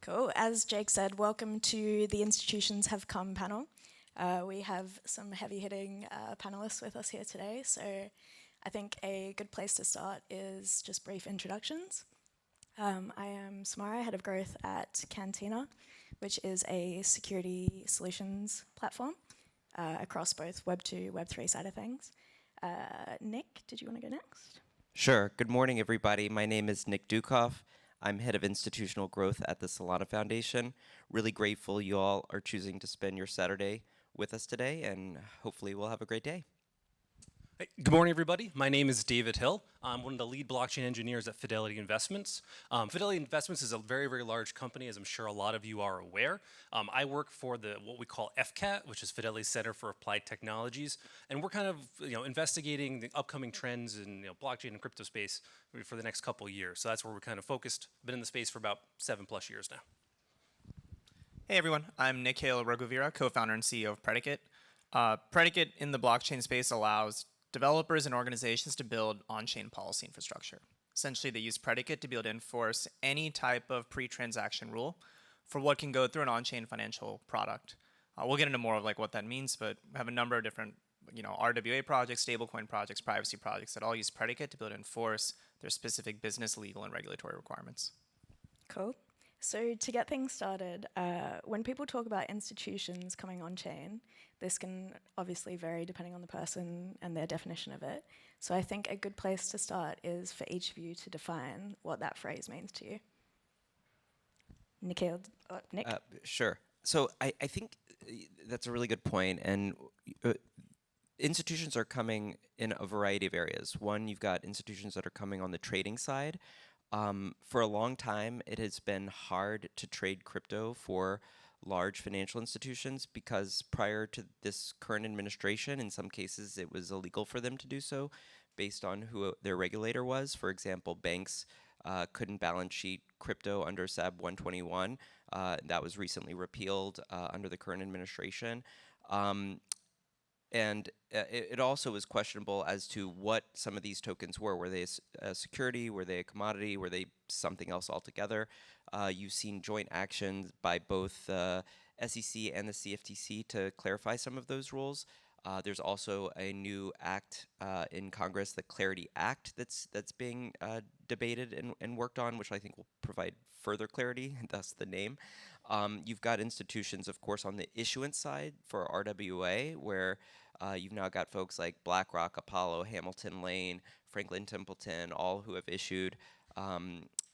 Cool. As Jake said, welcome to the Institutions Have Come panel. We have some heavy-hitting panelists with us here today, so I think a good place to start is just brief introductions. I am Samara, Head of Growth at Cantina, which is a security solutions platform across both Web 2, Web 3 side of things. Nick, did you want to go next? Sure. Good morning, everybody. My name is Nick Ducoff. I'm Head of Institutional Growth at the Solana Foundation. Really grateful you all are choosing to spend your Saturday with us today, and hopefully we'll have a great day. Hey, good morning, everybody. My name is David Hill. I'm one of the lead blockchain engineers at Fidelity Investments. Fidelity Investments is a very, very large company, as I'm sure a lot of you are aware. I work for what we call FCAT, which is Fidelity Center for Applied Technologies, and we're kind of investigating the upcoming trends in blockchain and crypto space for the next couple of years. So that's where we're kind of focused. Been in the space for about 7+ years now. Hey everyone, I'm Nikhil, Raghuveera, co-founder and CEO of Predicate. Predicate in the blockchain space allows developers and organizations to build on-chain policy infrastructure. Essentially, they use Predicate to be able to enforce any type of pre-transaction rule for what can go through an on-chain financial product. We'll get into more of what that means, but we have a number of different RWA projects, stablecoin projects, privacy projects that all use Predicate to be able to enforce their specific business, legal, and regulatory requirements. Cool. So to get things started, when people talk about institutions coming on-chain, this can obviously vary depending on the person and their definition of it. So I think a good place to start is for each of you to define what that phrase means to you. Nikhil, Nick? Sure. So I think that's a really good point. And institutions are coming in a variety of areas. One, you've got institutions that are coming on the trading side. For a long time, it has been hard to trade crypto for large financial institutions because prior to this current administration, in some cases, it was illegal for them to do so based on who their regulator was. For example, banks couldn't balance sheet crypto under SAB 121. That was recently repealed under the current administration. And it also was questionable as to what some of these tokens were. Were they a security? Were they a commodity? Were they something else altogether? You've seen joint actions by both the SEC and the CFTC to clarify some of those rules. There's also a new act in Congress, the Clarity Act, that's being debated and worked on, which I think will provide further clarity, thus the name. You've got institutions, of course, on the issuance side for RWA, where you've now got folks like BlackRock, Apollo, Hamilton Lane, Franklin Templeton, all who have issued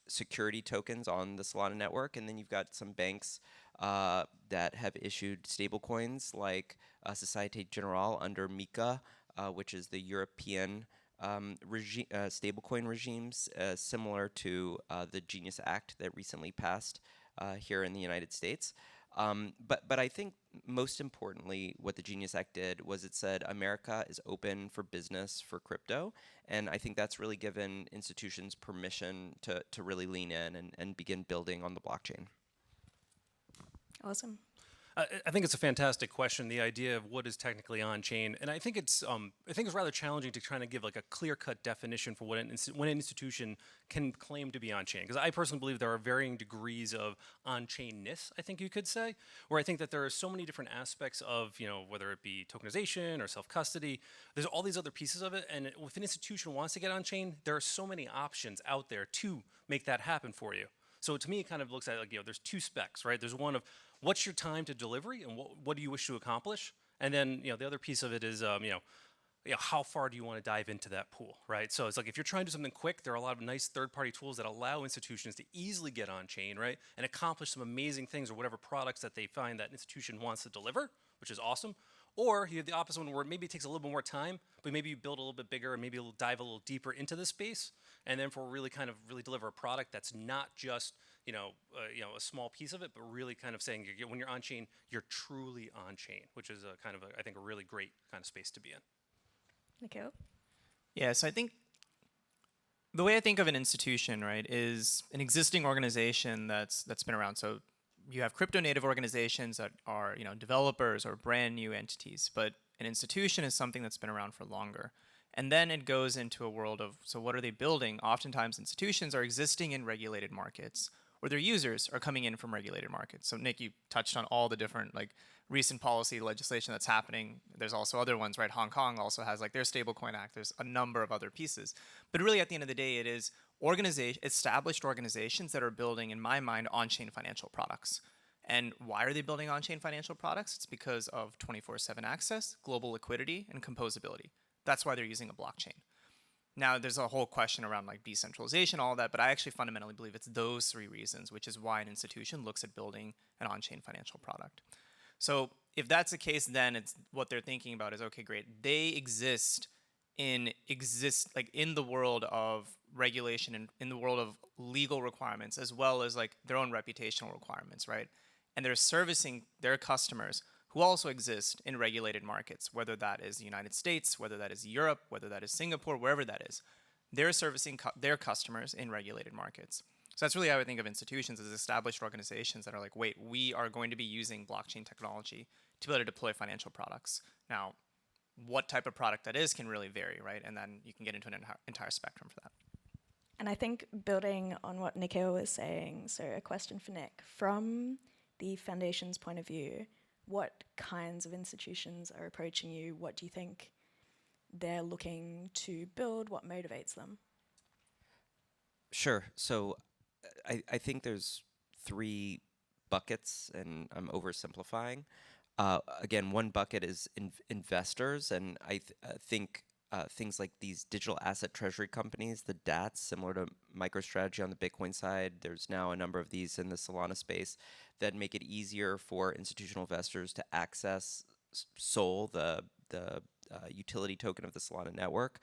security tokens on the Solana network. And then you've got some banks that have issued stablecoins like Societe Generale under MiCA, which is the European stablecoin regimes, similar to the Genius Act that recently passed here in the United States. But I think most importantly, what the Genius Act did was it said America is open for business for crypto. And I think that's really given institutions permission to really lean in and begin building on the blockchain. Awesome. I think it's a fantastic question, the idea of what is technically on-chain, and I think it's rather challenging to try to give like a clear-cut definition for what an institution can claim to be on-chain. Because I personally believe there are varying degrees of on-chainness, I think you could say, where I think that there are so many different aspects of, whether it be tokenization or self-custody, there's all these other pieces of it, and if an institution wants to get on-chain, there are so many options out there to make that happen for you. So to me, it kind of looks at there's two specs, right? There's one of what's your time to delivery and what do you wish to accomplish? And then, the other piece of it is, how far do you want to dive into that pool, right? So it's like if you're trying to do something quick, there are a lot of nice third-party tools that allow institutions to easily get on-chain, right? And accomplish some amazing things or whatever products that they find that institution wants to deliver, which is awesome. Or you have the opposite one where maybe it takes a little bit more time, but maybe you build a little bit bigger and maybe dive a little deeper into the space. And then for really deliver a product that's not just a small piece of it, but really kind of saying when you're on chain, you're truly on chain, which is I think a really great kind of space to be in. Nikhil? Yeah, so I think the way I think of an institution, right, is an existing organization that's been around. So you have crypto native organizations that are developers or brand new entities, but an institution is something that's been around for longer. And then it goes into a world of, so what are they building? Oftentimes institutions are existing in regulated markets where their users are coming in from regulated markets. So Nick, you touched on all the different like recent policy legislation that's happening. There's also other ones, right? Hong Kong also has like their stablecoin act. There's a number of other pieces. But really at the end of the day, it is established organizations that are building, in my mind, on-chain financial products. And why are they building on-chain financial products? It's because of 24/7 access, global liquidity, and composability. That's why they're using a blockchain. Now, there's a whole question around like decentralization, all that, but I actually fundamentally believe it's those three reasons, which is why an institution looks at building an on-chain financial product. So if that's the case, then it's what they're thinking about is, okay, great. They exist in the world of regulation and in the world of legal requirements, as well as like their own reputational requirements, right? And they're servicing their customers who also exist in regulated markets, whether that is the United States, whether that is Europe, whether that is Singapore, wherever that is. They're servicing their customers in regulated markets. So that's really how I think of institutions as established organizations that are like, wait, we are going to be using blockchain technology to be able to deploy financial products. Now, what type of product that is can really vary, right? And then you can get into an entire spectrum for that. And I think building on what Nikhil was saying, so a question for Nick. From the foundation's point of view, what kinds of institutions are approaching you? What do you think they're looking to build? What motivates them? Sure. So I think there's three buckets, and I'm oversimplifying. Again, one bucket is investors, and I think things like these digital asset treasury companies, the DATs, similar to MicroStrategy on the Bitcoin side. There's now a number of these in the Solana space that make it easier for institutional investors to access SOL, the utility token of the Solana network,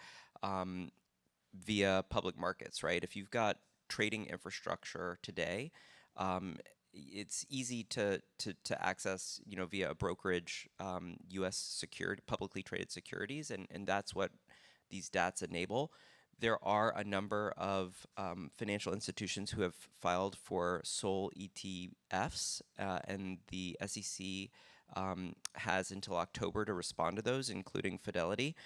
via public markets, right? If you've got trading infrastructure today, it's easy to access, via a brokerage, U.S. publicly traded securities, and that's what these DATs enable. There are a number of financial institutions who have filed for SOL ETFs, and the SEC has until October to respond to those, including Fidelity.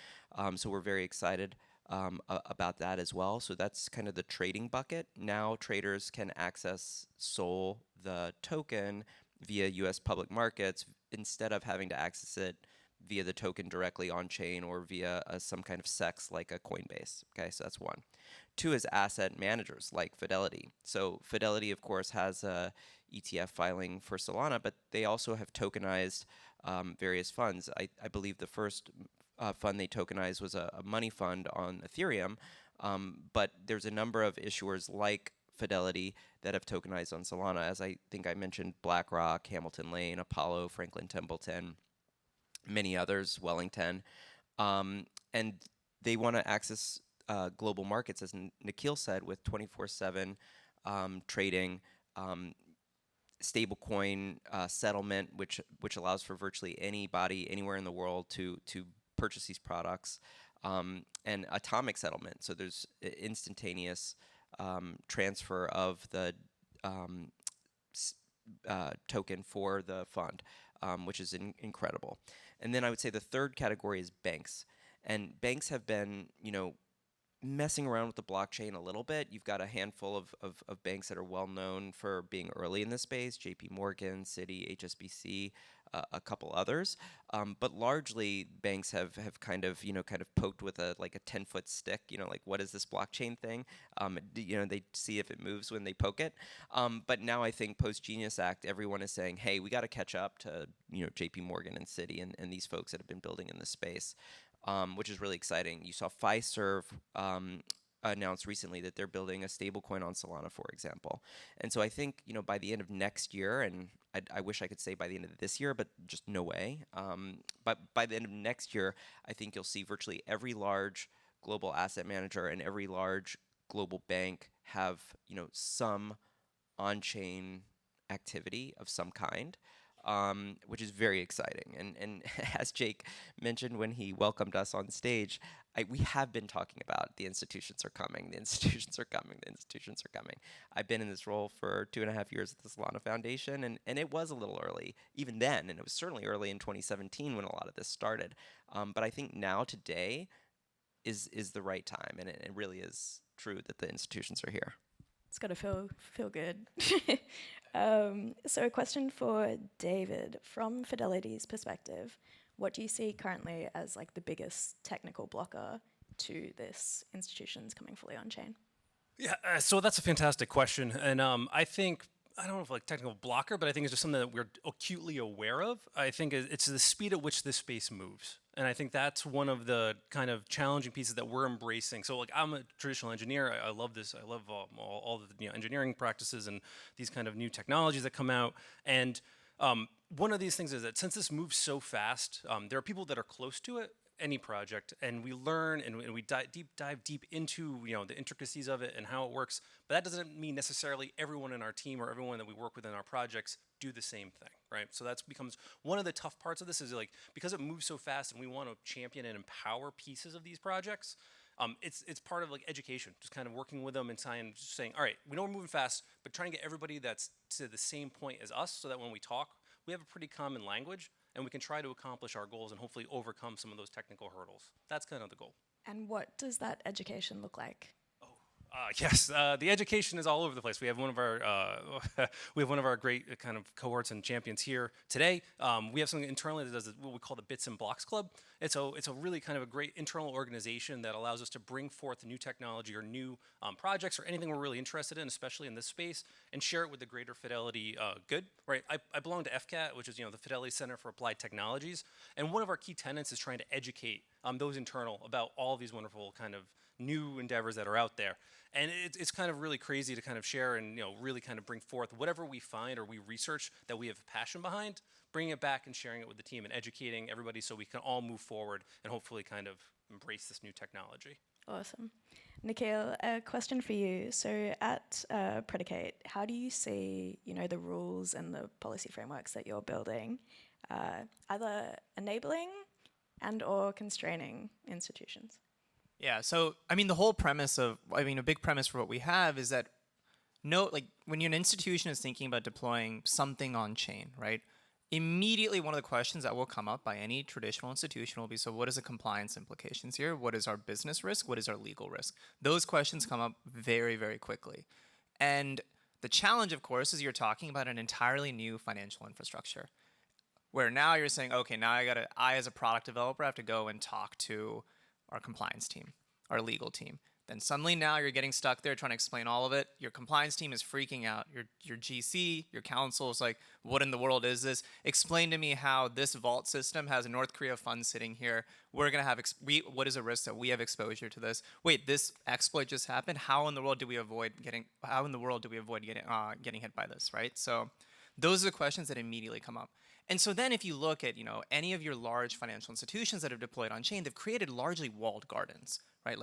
So we're very excited about that as well. So that's kind of the trading bucket. Now traders can access SOL, the token, via U.S. public markets instead of having to access it via the token directly on chain or via some kind of CEX like a Coinbase. Okay, so that's one. Two is asset managers like Fidelity. So Fidelity, of course, has a ETF filing for Solana, but they also have tokenized various funds. I believe the first fund they tokenized was a money fund on Ethereum, but there's a number of issuers like Fidelity that have tokenized on Solana, as I think I mentioned, BlackRock, Hamilton Lane, Apollo, Franklin Templeton, many others, Wellington, and they want to access global markets, as Nikhil said, with 24/7 trading, stablecoin settlement, which allows for virtually anybody anywhere in the world to purchase these products, and atomic settlement. So there's instantaneous transfer of the token for the fund, which is incredible. And then I would say the third category is banks. And banks have been, messing around with the blockchain a little bit. You've got a handful of banks that are well known for being early in this space: JP Morgan, Citi, HSBC, a couple others. But largely banks have kind of poked with a 10-foot stick, like, what is this blockchain thing? They see if it moves when they poke it. But now I think post-Genius Act, everyone is saying, hey, we got to catch up to, JP Morgan and Citi and these folks that have been building in this space. Which is really exciting. You saw Fiserv announced recently that they're building a stablecoin on Solana, for example. And so I think, by the end of next year, and I wish I could say by the end of this year, but just no way. But by the end of next year, I think you'll see virtually every large global asset manager and every large global bank have, some on-chain activity of some kind. Which is very exciting. And as Jake mentioned when he welcomed us on stage, we have been talking about the institutions are coming, the institutions are coming, the institutions are coming. I've been in this role for 2.5 years at the Solana Foundation, and it was a little early, even then, and it was certainly early in 2017 when a lot of this started. But I think now, today, is the right time, and it really is true that the institutions are here. It's got to feel good. So a question for David. From Fidelity's perspective, what do you see currently as like the biggest technical blocker to this institutions coming fully on chain? Yeah, so that's a fantastic question, and I think I don't know if like technical blocker, but I think it's just something that we're acutely aware of. I think it's the speed at which this space moves, and I think that's one of the kind of challenging pieces that we're embracing. So like I'm a traditional engineer. I love this. I love all the engineering practices and these kind of new technologies that come out. And one of these things is that since this moves so fast, there are people that are close to it, any project, and we learn and we dive deep into the intricacies of it and how it works. But that doesn't mean necessarily everyone in our team or everyone that we work with in our projects do the same thing, right? So that becomes one of the tough parts of this is like because it moves so fast and we want to champion and empower pieces of these projects. It's part of like education, just kind of working with them and saying, all right, we know we're moving fast, but trying to get everybody that's to the same point as us, so that when we talk, we have a pretty common language. And we can try to accomplish our goals and hopefully overcome some of those technical hurdles. That's kind of the goal. And what does that education look like? Yes, the education is all over the place. We have one of our great kind of cohorts and champions here today. We have something internally that does what we call the Bits and Blocks Club. It's a really kind of a great internal organization that allows us to bring forth new technology or new projects or anything we're really interested in, especially in this space, and share it with the greater Fidelity good. Right? I belong to FCAT, which is the Fidelity Center for Applied Technologies, and one of our key tenets is trying to educate those internal about all these wonderful kind of new endeavors that are out there. And it's kind of really crazy to kind of share and really kind of bring forth whatever we find or we research that we have passion behind, bringing it back and sharing it with the team and educating everybody so we can all move forward and hopefully kind of embrace this new technology. Awesome. Nikhil, a question for you. So at Predicate, how do you see the rules and the policy frameworks that you're building either enabling and or constraining institutions? Yeah, so I mean, a big premise for what we have is that when an institution is thinking about deploying something on chain, right? Immediately, one of the questions that will come up by any traditional institution will be, so what is the compliance implications here? What is our business risk? What is our legal risk? Those questions come up very, very quickly. And the challenge, of course, is you're talking about an entirely new financial infrastructure, where now you're saying, okay, now I as a product developer have to go and talk to our compliance team, our legal team. Then suddenly now you're getting stuck there trying to explain all of it. Your compliance team is freaking out. Your GC, your counsel is like, what in the world is this? Explain to me how this vault system has a North Korea fund sitting here. We're gonna have, what is a risk that we have exposure to this? Wait, this exploit just happened. How in the world do we avoid getting hit by this, right? So those are the questions that immediately come up. And so then if you look at any of your large financial institutions that have deployed on chain, they've created largely walled gardens, right?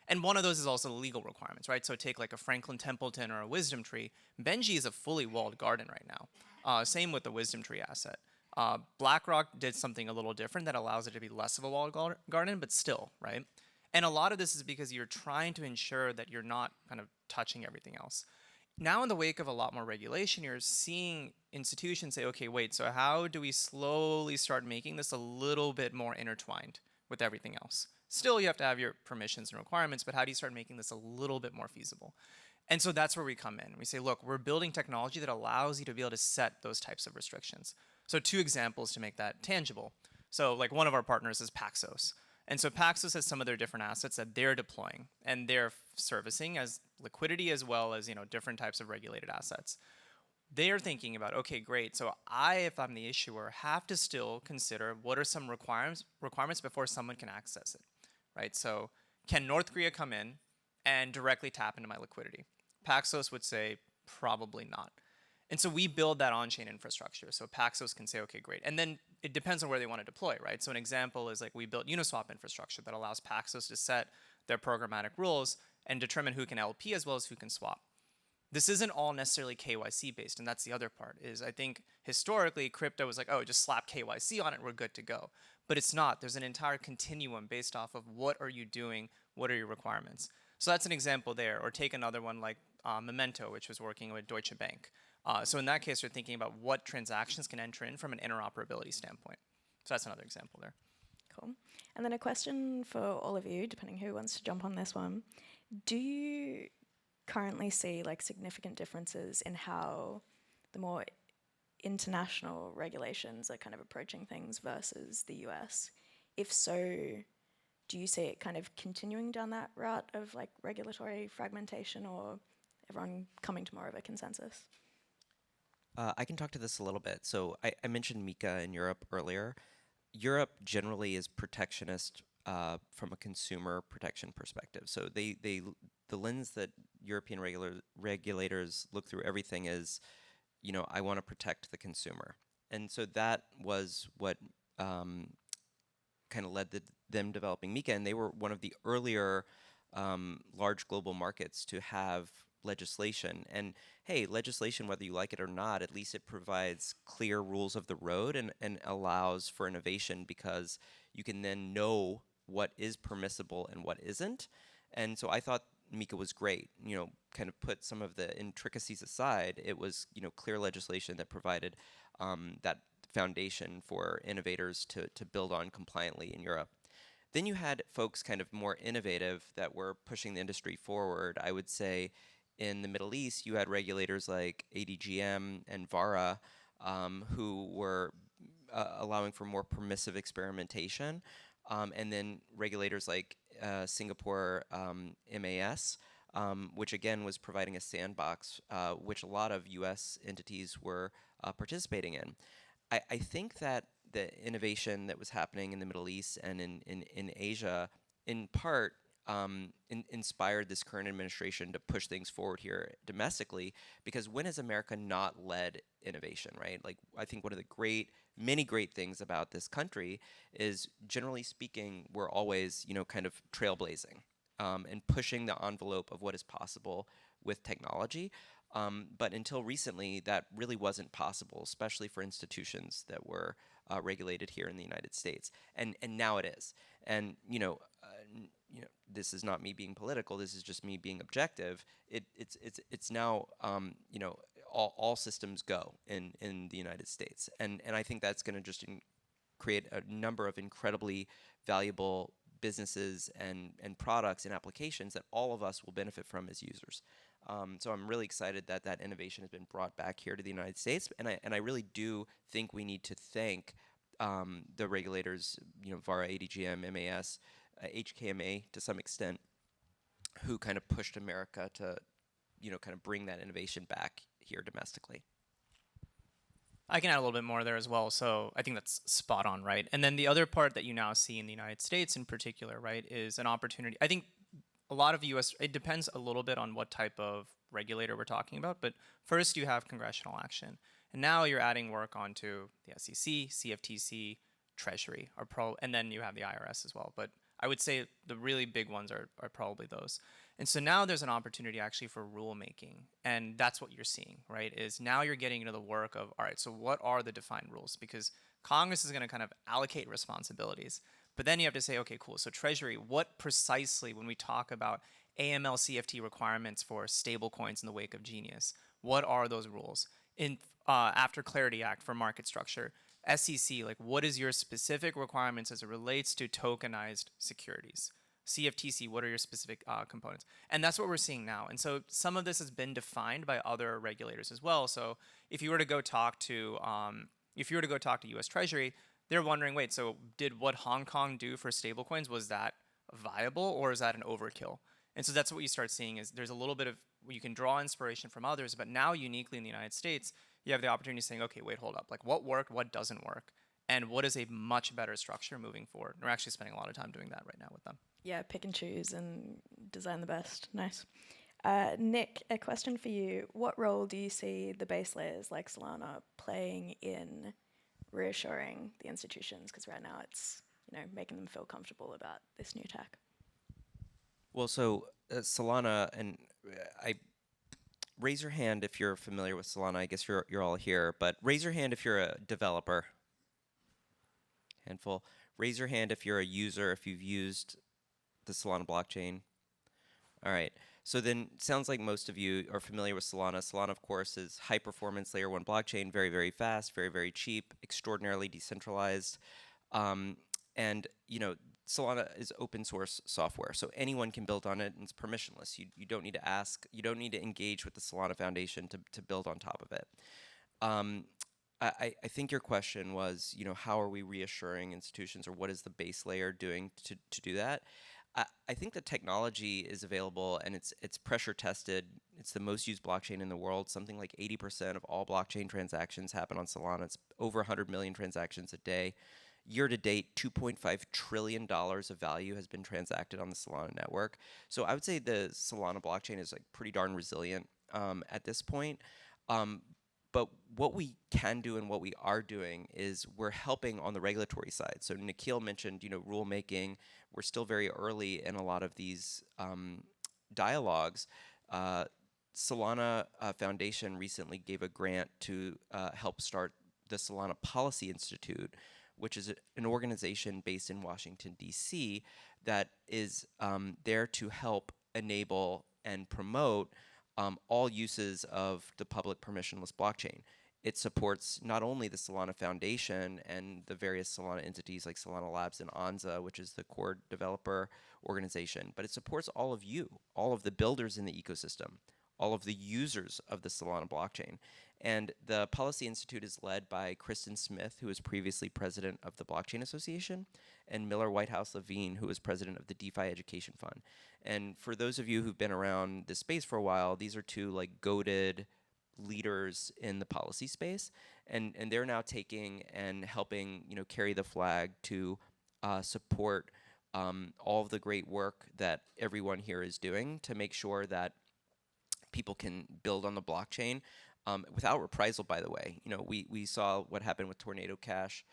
And one of those is also the legal requirements, right? So take like a Franklin Templeton or a Wisdom Tree. Benji is a fully walled garden right now. Same with the Wisdom Tree asset. BlackRock did something a little different that allows it to be less of a walled garden, but still, right? And a lot of this is because you're trying to ensure that you're not kind of touching everything else. Now in the wake of a lot more regulation, you're seeing institutions say, okay, wait, so how do we slowly start making this a little bit more intertwined with everything else? Still, you have to have your permissions and requirements, but how do you start making this a little bit more feasible? And so that's where we come in. We say, look, we're building technology that allows you to be able to set those types of restrictions. So 2 examples to make that tangible. So like one of our partners is Paxos. And so Paxos has some of their different assets that they're deploying and they're servicing as liquidity as well as different types of regulated assets. They're thinking about, okay, great. So if I'm the issuer, have to still consider what are some requirements before someone can access it, right? So can North Korea come in and directly tap into my liquidity? Paxos would say probably not. And so we build that on-chain infrastructure. So Paxos can say, okay, great. And then it depends on where they want to deploy, right? So an example is like we built Uniswap infrastructure that allows Paxos to set their programmatic rules and determine who can LP as well as who can swap. This isn't all necessarily KYC based, and that's the other part, is I think historically crypto was like, oh, just slap KYC on it, we're good to go. But it's not. There's an entire continuum based off of what are you doing, what are your requirements. So that's an example there. Or take another one like Memento, which was working with Deutsche Bank. So in that case, we're thinking about what transactions can enter in from an interoperability standpoint. So that's another example there. Cool. And then a question for all of you, depending who wants to jump on this one. Do you currently see like significant differences in how the more international regulations are kind of approaching things versus the US? If so, do you see it kind of continuing down that route of like regulatory fragmentation, or everyone coming to more of a consensus? I can talk to this a little bit. So I mentioned MiCA in Europe earlier. Europe generally is protectionist from a consumer protection perspective. So the lens that European regulators look through everything is, I want to protect the consumer. And so that was what kind of led them developing MiCA, and they were one of the earlier large global markets to have legislation. And hey, legislation, whether you like it or not, at least it provides clear rules of the road and allows for innovation, because you can then know what is permissible and what isn't. And so I thought MiCA was great. Kind of put some of the intricacies aside, it was clear legislation that provided that foundation for innovators to build on compliantly in Europe. Then you had folks kind of more innovative that were pushing the industry forward. I would say in the Middle East, you had regulators like ADGM and VARA, who were allowing for more permissive experimentation. And then regulators like Singapore MAS, which again was providing a sandbox, which a lot of US entities were participating in. I think that the innovation that was happening in the Middle East and in Asia, in part, inspired this current administration to push things forward here domestically, because when has America not led innovation, right? Like, I think one of the many great things about this country is, generally speaking, we're always, kind of trailblazing and pushing the envelope of what is possible with technology. But until recently, that really wasn't possible, especially for institutions that were regulated here in the United States. And now it is. And this is not me being political. This is just me being objective. It's now all systems go in the United States. And I think that's going to just create a number of incredibly valuable businesses and products and applications that all of us will benefit from as users. So I'm really excited that that innovation has been brought back here to the United States, and I really do think we need to thank the regulators, VARA, ADGM, MAS, HKMA to some extent, who kind of pushed America to, kind of bring that innovation back here domestically. I can add a little bit more there as well. So I think that's spot on, right? And then the other part that you now see in the United States in particular, right, is an opportunity. I think a lot of it depends a little bit on what type of regulator we're talking about. But first you have congressional action. And now you're adding work onto the SEC, CFTC, Treasury, and then you have the IRS as well. But I would say the really big ones are probably those. And so now there's an opportunity actually for rulemaking. And that's what you're seeing, right? Is now you're getting into the work of, all right, so what are the defined rules? Because Congress is going to kind of allocate responsibilities. But then you have to say, okay, cool. So Treasury, what precisely, when we talk about AML CFT requirements for stablecoins in the wake of Genius, what are those rules? After Clarity Act for market structure, SEC, like what is your specific requirements as it relates to tokenized securities? CFTC, what are your specific components? And that's what we're seeing now. And so some of this has been defined by other regulators as well. So if you were to go talk to U.S. Treasury, they're wondering, wait, so did what Hong Kong do for stablecoins, was that viable or is that an overkill? And so that's what you start seeing is there's a little bit of, you can draw inspiration from others, but now uniquely in the United States, you have the opportunity of saying, okay, wait, hold up. Like what worked, what doesn't work, and what is a much better structure moving forward? And we're actually spending a lot of time doing that right now with them. Yeah, pick and choose and design the best. Nice. Nick, a question for you. What role do you see the base layers like Solana playing in reassuring the institutions? Because right now it's making them feel comfortable about this new tech. Well, so Solana, and I raise your hand if you're familiar with Solana. I guess you're all here, but raise your hand if you're a developer. Handful. Raise your hand if you're a user, if you've used the Solana blockchain. All right. So then sounds like most of you are familiar with Solana. Solana, of course, is high performance layer 1 blockchain, very, very fast, very, very cheap, extraordinarily decentralized. And Solana is open source software, so anyone can build on it, and it's permissionless. You don't need to ask, you don't need to engage with the Solana Foundation to build on top of it. I think your question was, how are we reassuring institutions, or what is the base layer doing to do that? I think the technology is available, and it's pressure tested. It's the most used blockchain in the world. Something like 80% of all blockchain transactions happen on Solana. It's over 100 million transactions a day. Year to date, $2.5 trillion of value has been transacted on the Solana network. So I would say the Solana blockchain is like pretty darn resilient at this point. But what we can do and what we are doing is we're helping on the regulatory side. So Nikhil mentioned, rulemaking. We're still very early in a lot of these dialogues. Solana Foundation recently gave a grant to help start the Solana Policy Institute, which is an organization based in Washington, D.C., that is there to help enable and promote all uses of the public permissionless blockchain. It supports not only the Solana Foundation and the various Solana entities like Solana Labs and Anza, which is the core developer organization, but it supports all of you, all of the builders in the ecosystem, all of the users of the Solana blockchain. And the Policy Institute is led by Kristen Smith, who was previously president of the Blockchain Association, and Miller Whitehouse Levine, who was president of the DeFi Education Fund. And for those of you who've been around this space for a while, these are two like goated leaders in the policy space, and they're now taking and helping carry the flag to support all of the great work that everyone here is doing to make sure that people can build on the blockchain without reprisal. By the way, we saw what happened with Tornado Cash.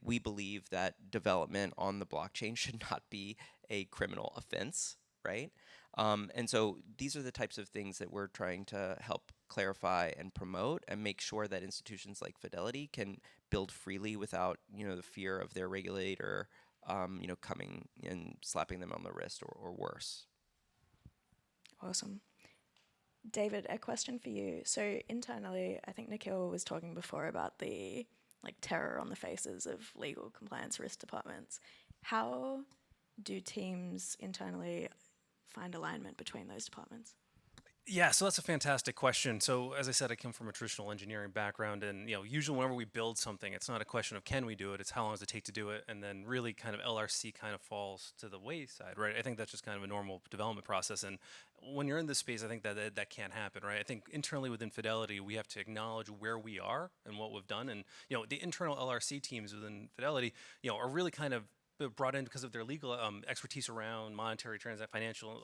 We believe that development on the blockchain should not be a criminal offense, right? And so these are the types of things that we're trying to help clarify and promote, and make sure that institutions like Fidelity can build freely without the fear of their regulator coming and slapping them on the wrist or worse. Awesome. David, a question for you. So internally, I think Nikhil was talking before about the terror on the faces of legal compliance risk departments. How do teams internally find alignment between those departments? Yeah, so that's a fantastic question. So as I said, I come from a traditional engineering background, and usually whenever we build something, it's not a question of can we do it, it's how long does it take to do it, and then really kind of LRC kind of falls to the wayside, right? I think that's just kind of a normal development process, and when you're in this space, I think that can't happen, right? I think internally within Fidelity, we have to acknowledge where we are and what we've done, and the internal LRC teams within Fidelity, are really kind of brought in because of their legal expertise around monetary, financial,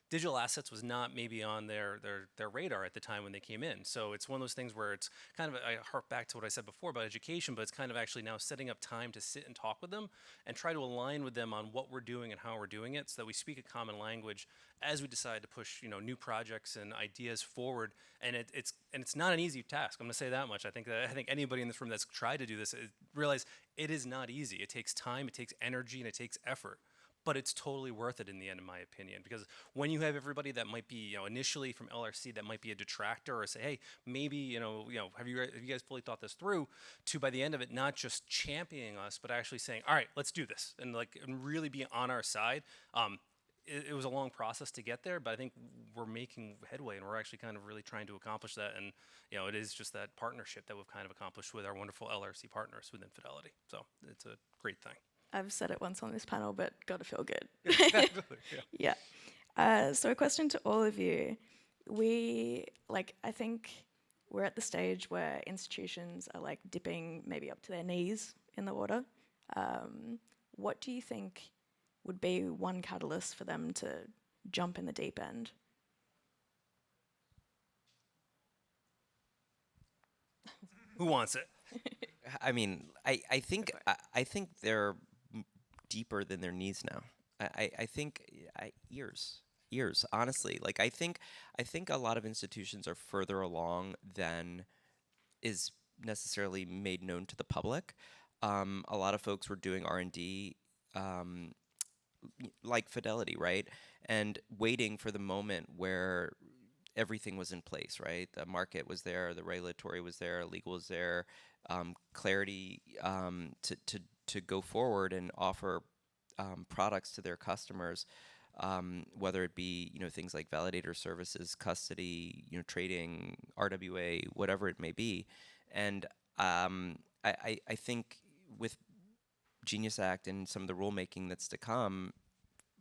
digital assets was not maybe on their radar at the time when they came in. So it's one of those things where it's kind of, I harp back to what I said before about education, but it's kind of actually now setting up time to sit and talk with them and try to align with them on what we're doing and how we're doing it, so that we speak a common language as we decide to push new projects and ideas forward. And it's not an easy task. I'm going to say that much. I think anybody in this room that's tried to do this realize it is not easy. It takes time, it takes energy, and it takes effort. But it's totally worth it in the end, in my opinion, because when you have everybody that might be, initially from LRC that might be a detractor, or say, hey, maybe, have you guys fully thought this through, to by the end of it not just championing us, but actually saying, all right, let's do this, and really be on our side. It was a long process to get there, but I think we're making headway, and we're actually kind of really trying to accomplish that. And it is just that partnership that we've kind of accomplished with our wonderful LRC partners within Fidelity. So it's a great thing. I've said it once on this panel, but gotta feel good. Yeah. Yeah. So a question to all of you. I think we're at the stage where institutions are dipping maybe up to their knees in the water. What do you think would be one catalyst for them to jump in the deep end? Who wants it? I mean, I think they're deeper than their knees now. I think years, honestly. I think a lot of institutions are further along than is necessarily made known to the public. A lot of folks were doing R&D, like Fidelity, right? And waiting for the moment where everything was in place, right? The market was there, the regulatory was there, legal was there, clarity to go forward and offer products to their customers, whether it be things like validator services, custody, trading, RWA, whatever it may be. And I think with Genius Act and some of the rulemaking that's to come,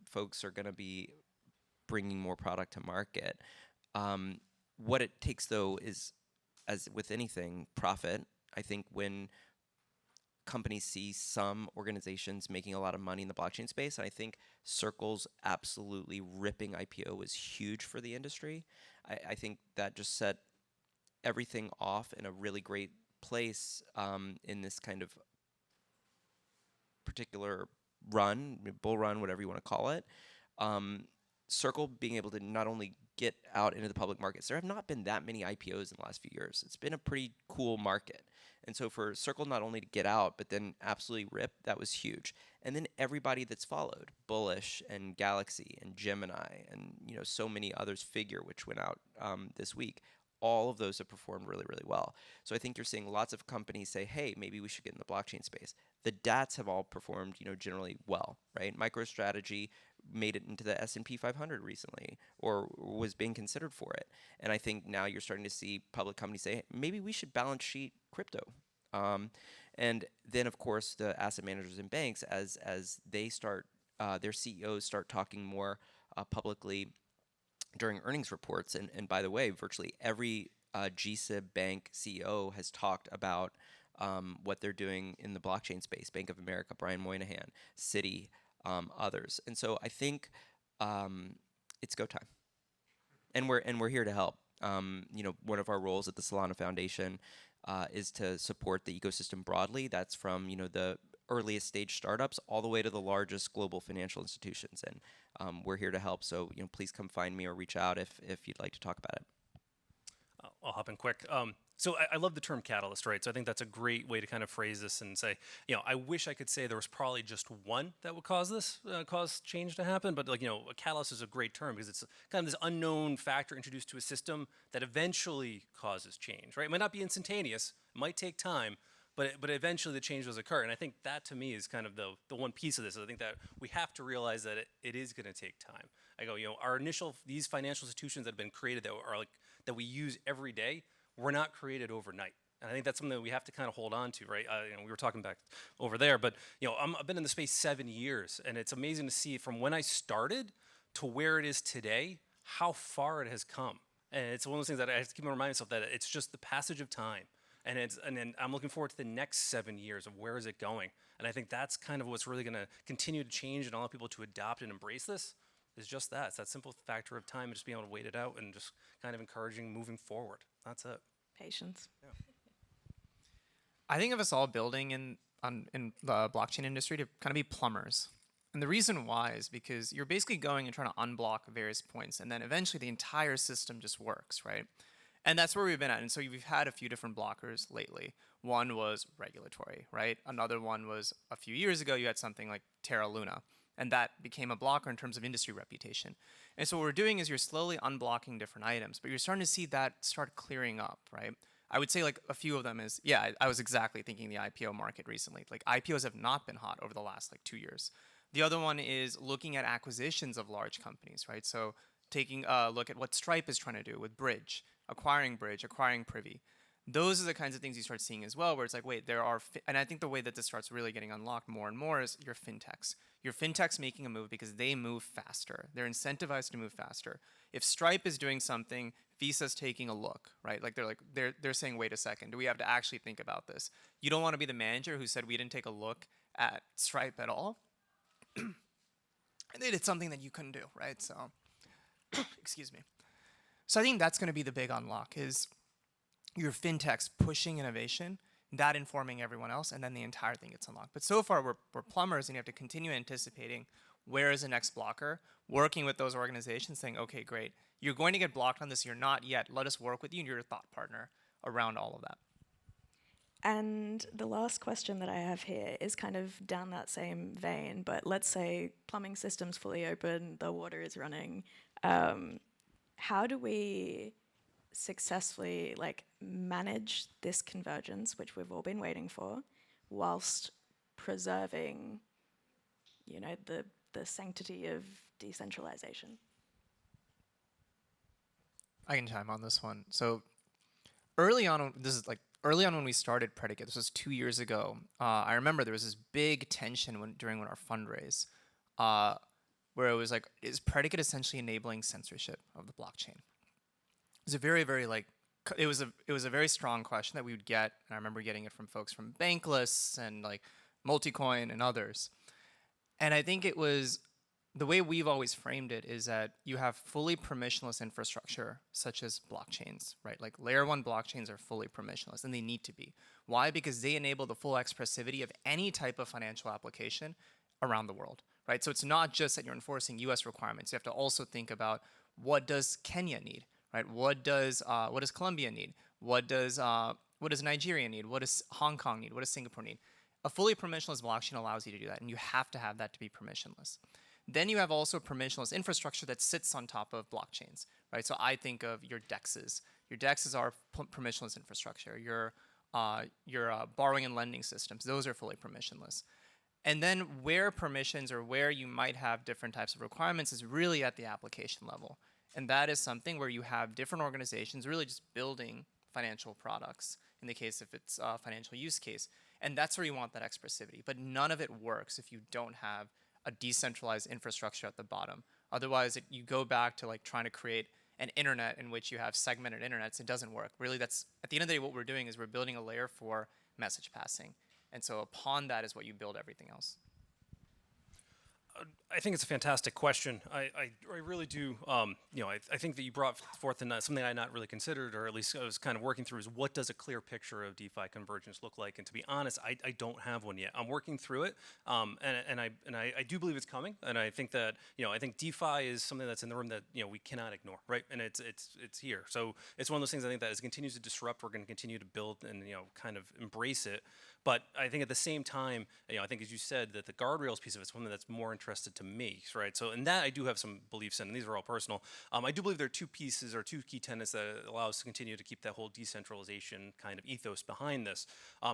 folks are going to be bringing more product to market. What it takes, though, is, as with anything, profit. I think when companies see some organizations making a lot of money in the blockchain space, and I think Circle's absolutely ripping IPO was huge for the industry. I think that just set everything off in a really great place in this kind of particular run, bull run, whatever you want to call it. Circle being able to not only get out into the public markets, there have not been that many IPOs in the last few years. It's been a pretty cool market. And so for Circle not only to get out, but then absolutely rip, that was huge. And then everybody that's followed, Bullish and Galaxy and Gemini and so many others, Figure, which went out this week, all of those have performed really, really well. So I think you're seeing lots of companies say, hey, maybe we should get in the blockchain space. The DATs have all performed, generally well, right? MicroStrategy made it into the S&P 500 recently, or was being considered for it. And I think now you're starting to see public companies say, hey, maybe we should balance sheet crypto. And then, of course, the asset managers and banks, as they start, their CEOs start talking more publicly during earnings reports. And by the way, virtually every GSIB bank CEO has talked about what they're doing in the blockchain space. Bank of America, Brian Moynihan, Citi, others. And so I think it's go time. And we're here to help. One of our roles at the Solana Foundation is to support the ecosystem broadly. That's from the earliest stage startups all the way to the largest global financial institutions. And we're here to help. So please come find me or reach out if you'd like to talk about it. I'll hop in quick. So I love the term catalyst, right? So I think that's a great way to kind of phrase this and say, I wish I could say there was probably just one that would cause this, cause change to happen. But a catalyst is a great term because it's kind of this unknown factor introduced to a system that eventually causes change, right? It might not be instantaneous, it might take time, but eventually the change does occur. And I think that to me is kind of the one piece of this. I think that we have to realize that it is going to take time. I go, these financial institutions that have been created that we use every day were not created overnight. And I think that's something that we have to kind of hold on to, right? We were talking back over there, but I've been in the space 7 years, and it's amazing to see from when I started to where it is today, how far it has come. And it's one of those things that I have to keep reminding myself that it's just the passage of time. And then I'm looking forward to the next 7 years of where is it going. And I think that's kind of what's really going to continue to change and allow people to adopt and embrace this. Is just that. It's that simple factor of time and just being able to wait it out and just kind of encouraging moving forward. That's it. Patience. Yeah. I think of us all building in the blockchain industry to kind of be plumbers. And the reason why is because you're basically going and trying to unblock various points, and then eventually the entire system just works, right? And that's where we've been at. And so we've had a few different blockers lately. One was regulatory, right? Another one was a few years ago, you had something like Terra Luna. And that became a blocker in terms of industry reputation. And so what we're doing is you're slowly unblocking different items, but you're starting to see that start clearing up, right? I would say like a few of them is, I was exactly thinking the IPO market recently. Like IPOs have not been hot over the last 2 years. The other one is looking at acquisitions of large companies, right? So taking a look at what Stripe is trying to do with Bridge, acquiring Privy. Those are the kinds of things you start seeing as well, where it's like, wait, and I think the way that this starts really getting unlocked more and more is your fintechs. Your fintechs making a move because they move faster. They're incentivized to move faster. If Stripe is doing something, Visa's taking a look, right? They're saying, wait a second, do we have to actually think about this? You don't want to be the manager who said we didn't take a look at Stripe at all. And they did something that you couldn't do, right? So, excuse me. So I think that's going to be the big unlock is your fintechs pushing innovation, that informing everyone else, and then the entire thing gets unlocked. But so far, we're plumbers, and you have to continue anticipating where is the next blocker, working with those organizations, saying, okay, great, you're going to get blocked on this, you're not yet, let us work with you, and you're a thought partner around all of that. And the last question that I have here is kind of down that same vein, but let's say plumbing system's fully open, the water is running. How do we successfully manage this convergence, which we've all been waiting for, whilst preserving you know, the sanctity of decentralization? I can chime on this one. So early on, early on when we started Predicate, this was 2 years ago. I remember there was this big tension during our fundraise, where it was like, is Predicate essentially enabling censorship of the blockchain? It was a very, very it was a very strong question that we would get, and I remember getting it from folks from Bankless and like Multicoin and others. And I think it was the way we've always framed it is that you have fully permissionless infrastructure, such as blockchains, right? Like layer 1 blockchains are fully permissionless, and they need to be. Why? Because they enable the full expressivity of any type of financial application around the world, right? So it's not just that you're enforcing US requirements. You have to also think about, what does Kenya need, right? What does Colombia need? What does Nigeria need? What does Hong Kong need? What does Singapore need? A fully permissionless blockchain allows you to do that, and you have to have that to be permissionless. Then you have also permissionless infrastructure that sits on top of blockchains, right? So I think of your DEXs. Your DEXs are permissionless infrastructure. Your borrowing and lending systems, those are fully permissionless. And then where permissions or where you might have different types of requirements is really at the application level. And that is something where you have different organizations really just building financial products, in the case if it's a financial use case. And that's where you want that expressivity. But none of it works if you don't have a decentralized infrastructure at the bottom. Otherwise, you go back to like trying to create an internet in which you have segmented internets. It doesn't work. Really, that's at the end of the day, what we're doing is we're building a layer for message passing. And so upon that is what you build everything else. I think it's a fantastic question. I really do. I think that you brought forth something I had not really considered, or at least I was kind of working through, is what does a clear picture of DeFi convergence look like? And to be honest, I don't have one yet. I'm working through it, and I do believe it's coming. And I think that I think DeFi is something that's in the room that we cannot ignore, right? And it's here. So it's one of those things I think that as it continues to disrupt, we're going to continue to build and kind of embrace it. But I think at the same time, I think as you said, that the guardrails piece of it's something that's more interested to me, right? So in that, I do have some beliefs in, and these are all personal. I do believe there are two pieces or two key tenets that allow us to continue to keep that whole decentralization kind of ethos behind this.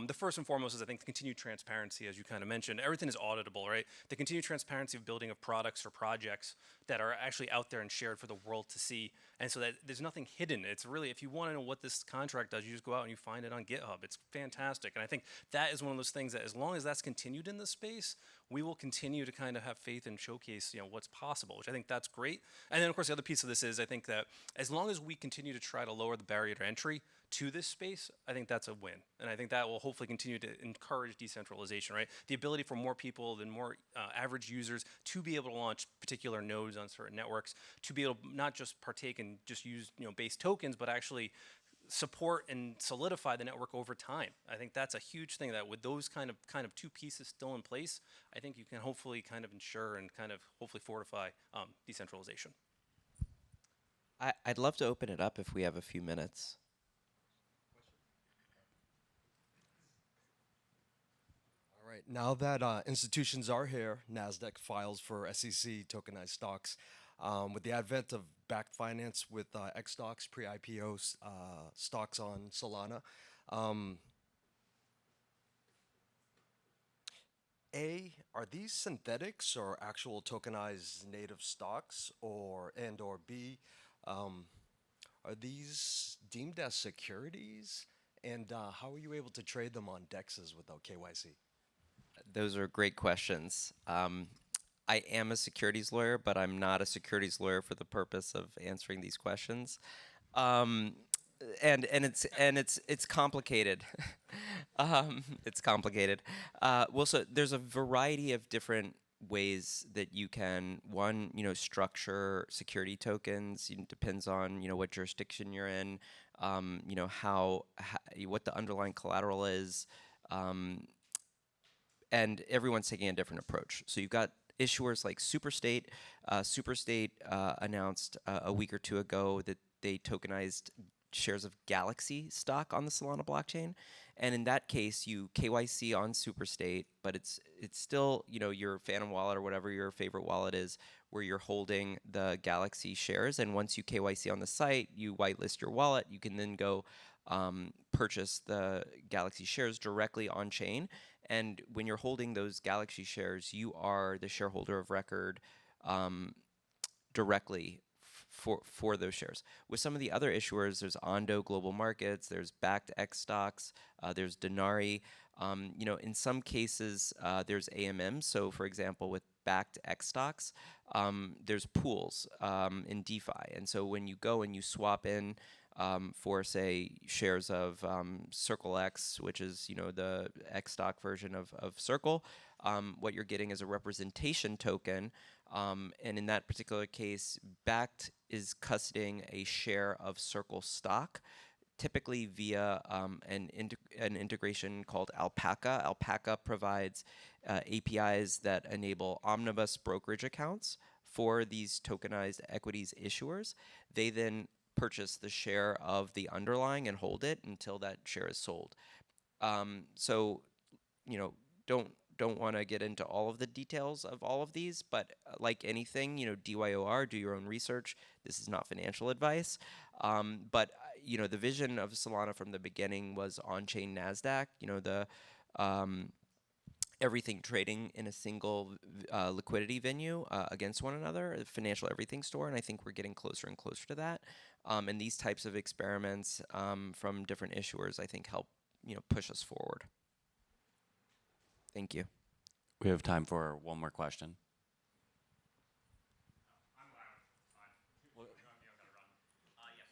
The first and foremost is, I think, the continued transparency, as you kind of mentioned. Everything is auditable, right? The continued transparency of building of products or projects that are actually out there and shared for the world to see. And so that there's nothing hidden. It's really, if you want to know what this contract does, you just go out and you find it on GitHub. It's fantastic. And I think that is one of those things that as long as that's continued in this space, we will continue to kind of have faith and showcase what's possible, which I think that's great. And then of course the other piece of this is, I think that as long as we continue to try to lower the barrier to entry to this space, I think that's a win. And I think that will hopefully continue to encourage decentralization, right? The ability for more people than more average users to be able to launch particular nodes on certain networks, to be able to not just partake and just use base tokens, but actually support and solidify the network over time. I think that's a huge thing, that with those kind of two pieces still in place, I think you can hopefully kind of ensure and kind of hopefully fortify decentralization. I'd love to open it up if we have a few minutes. All right, now that institutions are here, NASDAQ files for SEC tokenized stocks. With the advent of backed finance with X stocks, pre-IPO stocks on Solana, are these synthetics or actual tokenized native stocks, or B, are these deemed as securities? And how are you able to trade them on DEXs without KYC? Those are great questions. I am a securities lawyer, but I'm not a securities lawyer for the purpose of answering these questions. And it's complicated. It's complicated. Well, so there's a variety of different ways that you can, one, structure security tokens. It depends on what jurisdiction you're in, what the underlying collateral is, and everyone's taking a different approach. So you've got issuers like Superstate. Superstate announced a week or two ago that they tokenized shares of Galaxy stock on the Solana blockchain. And in that case, you KYC on Superstate, but it's still, your Phantom wallet or whatever your favorite wallet is, where you're holding the Galaxy shares. And once you KYC on the site, you whitelist your wallet. You can then go purchase the Galaxy shares directly on chain. And when you're holding those Galaxy shares, you are the shareholder of record directly for those shares. With some of the other issuers, there's Ondo Global Markets, there's Backed X stocks, there's Denari. In some cases, there's AMM. So, for example, with Backed X stocks, there's pools in DeFi. And so when you go and you swap in for, say, shares of Circle X, which is the X stock version of Circle, what you're getting is a representation token. And in that particular case, Backed is custodying a share of Circle stock, typically via an integration called Alpaca. Alpaca provides APIs that enable omnibus brokerage accounts for these tokenized equities issuers. They then purchase the share of the underlying and hold it until that share is sold. So, don't want to get into all of the details of all of these, but like anything, DYOR, do your own research. This is not financial advice. But the vision of Solana from the beginning was on-chain NASDAQ, the everything trading in a single liquidity venue against one another, a financial everything store, and I think we're getting closer and closer to that. And these types of experiments from different issuers, I think, help push us forward. Thank you. We have time for one more question. I'm allowed. It's fine. So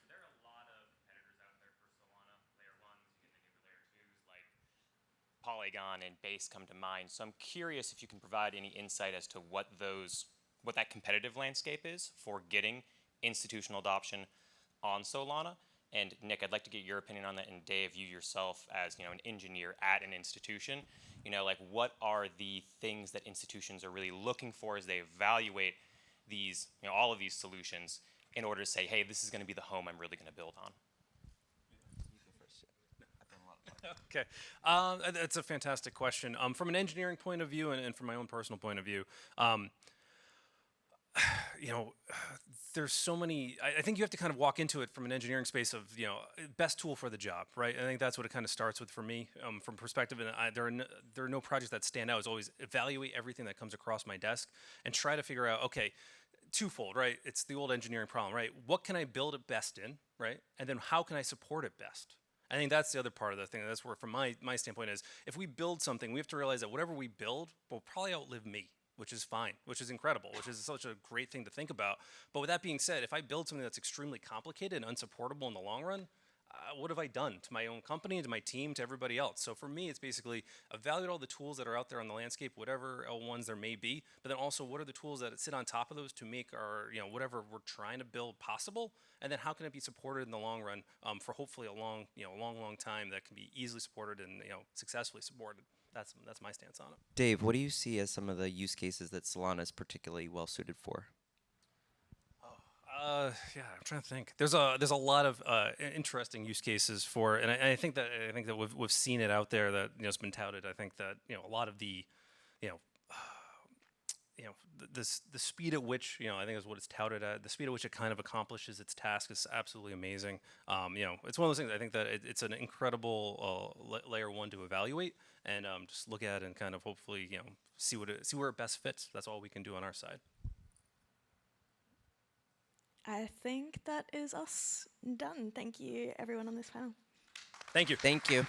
there are a lot of competitors out there for Solana. Layer 1s, you can think of layer 2s like Polygon and Base come to mind. So I'm curious if you can provide any insight as to what that competitive landscape is for getting institutional adoption on Solana. And Nick, I'd like to get your opinion on that. And Dave, you yourself as an engineer at an institution, what are the things that institutions are really looking for as they evaluate these, all of these solutions in order to say, hey, this is going to be the home I'm really going to build on? Okay, that's a fantastic question. From an engineering point of view and from my own personal point of view, there's so many. I think you have to kind of walk into it from an engineering space of best tool for the job, right? I think that's what it kind of starts with for me, from perspective. And there are no projects that stand out. It's always evaluate everything that comes across my desk and try to figure out, okay, twofold, right? It's the old engineering problem, right? What can I build it best in, right? And then how can I support it best? I think that's the other part of the thing. That's where, from my standpoint, is if we build something, we have to realize that whatever we build will probably outlive me, which is fine, which is incredible, which is such a great thing to think about. But with that being said, if I build something that's extremely complicated and unsupportable in the long run, what have I done to my own company, to my team, to everybody else? So for me, it's basically evaluate all the tools that are out there on the landscape, whatever ones there may be, but then also what are the tools that sit on top of those to make our, whatever we're trying to build possible, and then how can it be supported in the long run for hopefully a long time that can be easily supported and successfully supported. That's my stance on it. Dave, what do you see as some of the use cases that Solana is particularly well suited for? I'm trying to think. There's a lot of interesting use cases for, and I think that we've seen it out there that it's been touted. I think that a lot of the the speed at which I think is what it's touted at. The speed at which it kind of accomplishes its task is absolutely amazing. It's one of those things. I think that it's an incredible layer 1 to evaluate and just look at and kind of hopefully see where it best fits. That's all we can do on our side. I think that is us done. Thank you, everyone on this panel. Thank you. Thank you.